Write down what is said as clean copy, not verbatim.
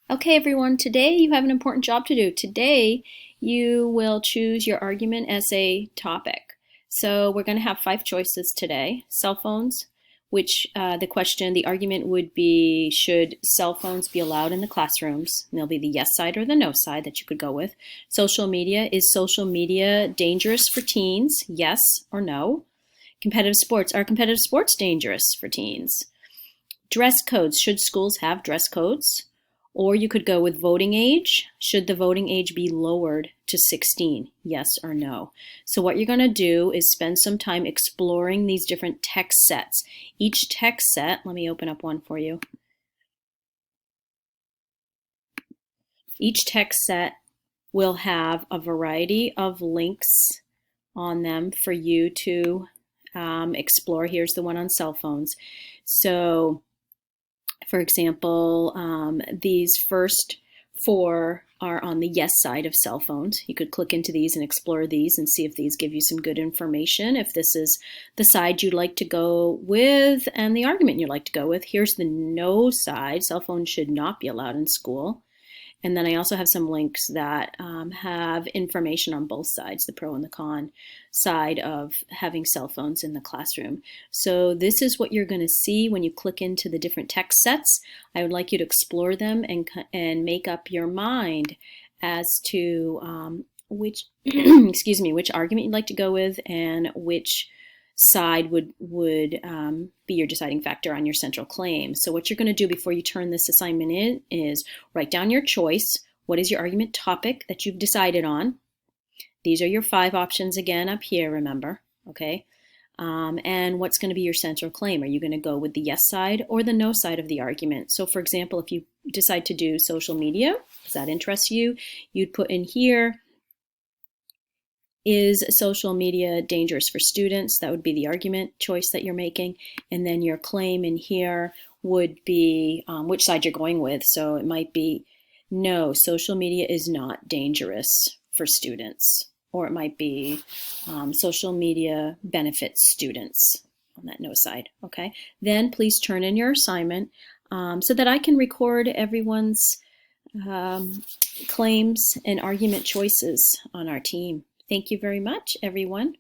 Okay, everyone, today you have an important job to do. Today you will choose your argument essay topic. So we're going to have 5 choices today. Cell phones, which the argument would be, should cell phones be allowed in the classrooms? And there'll be the yes side or the no side that you could go with. Social media, is social media dangerous for teens? Yes or no. Competitive sports, are competitive sports dangerous for teens? Dress codes, should schools have dress codes? Or you could go with voting age. Should the voting age be lowered to 16? Yes or no? So what you're going to do is spend some time exploring these different text sets. Each text set, let me open up one for you. Each text set will have a variety of links on them for you to explore. Here's the one on cell phones. So for example, these first 4 are on the yes side of cell phones. You could click into these and explore these and see if these give you some good information, if this is the side you'd like to go with and the argument you'd like to go with. Here's the no side. Cell phones should not be allowed in school. And then I also have some links that have information on both sides, the pro and the con side of having cell phones in the classroom. So this is what you're going to see when you click into the different text sets. I would like you to explore them and make up your mind as to which excuse me, which argument you'd like to go with and which side would be your deciding factor on your central claim. So what you're going to do before you turn this assignment in is write down your choice. What is your argument topic that you've decided on? These are your 5 options again up here, remember, okay? And what's going to be your central claim? Are you going to go with the yes side or the no side of the argument? So for example, if you decide to do social media, does that interest you? You'd put in here, is social media dangerous for students? That would be the argument choice that you're making. And then your claim in here would be which side you're going with. So it might be, no, social media is not dangerous for students. Or it might be social media benefits students on that no side, okay? Then please turn in your assignment so that I can record everyone's claims and argument choices on our team. Thank you very much, everyone.